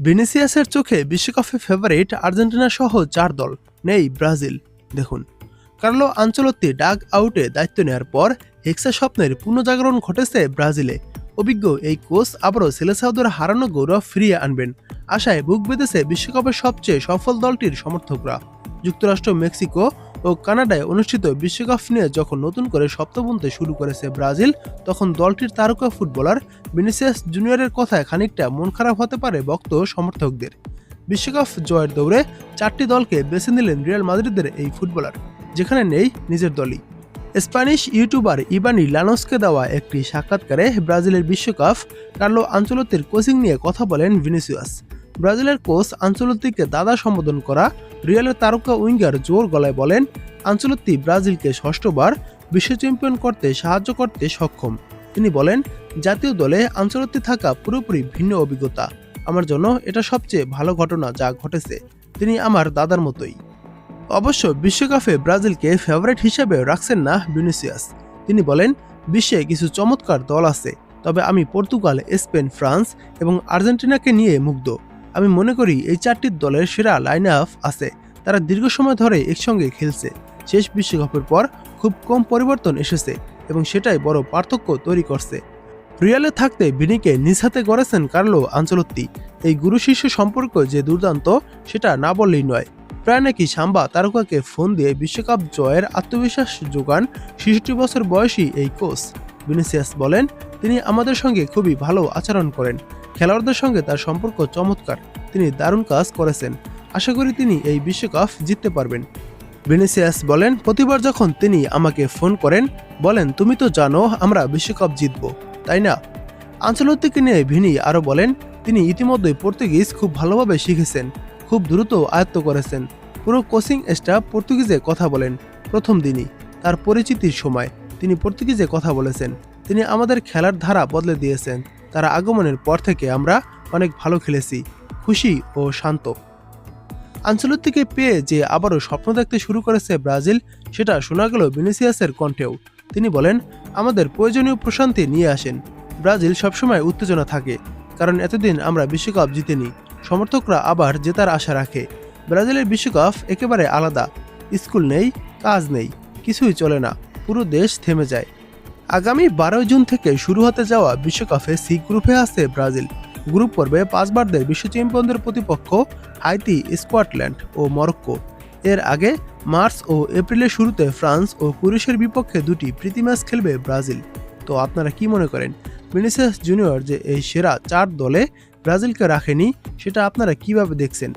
ভিনিসিয়াসের চোখে বিশ্বকাপে favourite Argentina সহ 4 দল, নেই ব্রাজিল। দেখুন, কার্লো আনচেলত্তি ডাগ আউটে দায়িত্ব নেওয়ার পর হেক্সা স্বপ্নের পুনর্জাগরণ ঘটেছে ব্রাজিলে। অভিজ্ঞ এই কোচ আবারও সেলেসাওদের হারানো গৌরব ফিরিয়ে আনবেন আশায় বুক বেঁধেছে বিশ্বকাপের সবচেয়ে সফল দলটির সমর্থকরা। যুক্তরাষ্ট্র, মেক্সিকো ও কানাডায় অনুষ্ঠিত বিশ্বকাপ নিয়ে যখন নতুন করে স্বপ্ন বুনতে শুরু করেছে ব্রাজিল, তখন দলটির তারকা ফুটবলার ভিনিসিয়াস জুনিয়রের কথায় খানিকটা মন খারাপ হতে পারে ভক্ত সমর্থকদের। বিশ্বকাপ জয়ের দৌড়ে 4টি দলকে বেছে নিলেন রিয়াল মাদ্রিদের এই ফুটবলার, যেখানে নেই নিজের দলই। স্প্যানিশ ইউটিউবার ইবানি লানোসকে দেওয়া একটি সাক্ষাৎকারে ব্রাজিলের বিশ্বকাপ কার্লো আনচেলত্তির কোচিং নিয়ে কথা বলেন ভিনিসিয়াস। ব্রাজিলের কোচ আনচেলত্তিকে দাদা সম্বোধন করা রিয়ালের তারকা উইঙ্গার জোর গলায় বলেন, আনচেলত্তি ব্রাজিলকে 6বার বিশ্ব চ্যাম্পিয়ন করতে সাহায্য করতে সক্ষম। তিনি বলেন, জাতীয় দলে আনচেলত্তি থাকা পুরোপুরি ভিন্ন অভিজ্ঞতা। আমার জন্য এটা সবচেয়ে ভালো ঘটনা যা ঘটেছে। তিনি আমার দাদার মতোই। অবশ্য বিশ্বকাপে ব্রাজিলকে ফেভারিট হিসেবে রাখছেন না ভিনিসিয়াস। তিনি বলেন, বিশ্বে কিছু চমৎকার দল আছে, তবে আমি পর্তুগাল, স্পেন, ফ্রান্স এবং আর্জেন্টিনাকে নিয়ে মুগ্ধ। আমি মনে করি এই 4টি দলের সেরা লাইন আপ আছে। তারা দীর্ঘ সময় ধরে একসঙ্গে খেলছে। শেষ বিশ্বকাপের পর খুব কম পরিবর্তন এসেছে এবং সেটাই বড় পার্থক্য তৈরি করছে। রিয়ালে থাকতে ভিনিকে নিজ হাতে গড়েছেন কার্লো আনচেলত্তি। এই গুরু শিষ্য সম্পর্ক যে দুর্দান্ত, সেটা না বললেই নয়। প্রায় নাকি সাম্বা তারকাকে ফোন দিয়ে বিশ্বকাপ জয়ের আত্মবিশ্বাস যোগান 66 বছর বয়সী এই কোচ। ভিনিসিয়াস বলেন, তিনি আমাদের সঙ্গে খুবই ভালো আচরণ করেন। খেলোয়াড়দের সঙ্গে তার সম্পর্ক চমৎকার। তিনি দারুণ কাজ করেছেন। আশা করি তিনি এই বিশ্বকাপ জিততে পারবেন। ভিনিসিয়াস বলেন, প্রতিবার যখন তিনি আমাকে ফোন করেন, বলেন, তুমি তো জানো আমরা বিশ্বকাপ জিতব, তাই না? আনচেলত্তিকে নিয়ে ভিনি আরও বলেন, তিনি ইতিমধ্যেই পর্তুগিজ খুব ভালোভাবে শিখেছেন, খুব দ্রুত আয়ত্ত করেছেন। পুরো কোচিং স্টাফ পর্তুগিজে কথা বলেন। প্রথম দিনই তার পরিচিতির সময় তিনি পর্তুগিজে কথা বলেছেন। তিনি আমাদের খেলার ধারা বদলে দিয়েছেন। তার আগমনের পর থেকে আমরা অনেক ভালো খেলেছি, খুশি ও শান্ত। আনচেলত্তিকে পেয়ে যে আবারও স্বপ্ন দেখতে শুরু করেছে ব্রাজিল, সেটা শোনা গেল ভিনিসিয়াসের কণ্ঠেও। তিনি বলেন, আমাদের প্রয়োজনীয় প্রশান্তি নিয়ে আসেন। ব্রাজিল সবসময় উত্তেজনা থাকে, কারণ এতদিন আমরা বিশ্বকাপ জিতেনি। সমর্থকরা আবার জেতার আশা রাখে। ব্রাজিলের বিশ্বকাপ একেবারে আলাদা। স্কুল নেই, কাজ নেই, কিছুই চলে না, পুরো দেশ থেমে যায়। আগামী 12 জুন থেকে শুরু হতে যাওয়া বিশ্বকাপে সি গ্রুপে আছে ব্রাজিল। গ্রুপ পর্বে 5বারদের বিশ্ব চ্যাম্পিয়নদের প্রতিপক্ষ হাইতি, স্কটল্যান্ড ও মরক্কো। এর আগে মার্চ ও এপ্রিলের শুরুতে ফ্রান্স ও ক্রোয়েশিয়ার বিপক্ষে 2টি প্রীতি ম্যাচ খেলবে ব্রাজিল। তো আপনারা কি মনে করেন, ভিনিসিয়াস জুনিয়র যে এই সেরা 4 দলে ব্রাজিলকে রাখেনি, সেটা আপনারা কিভাবে দেখছেন?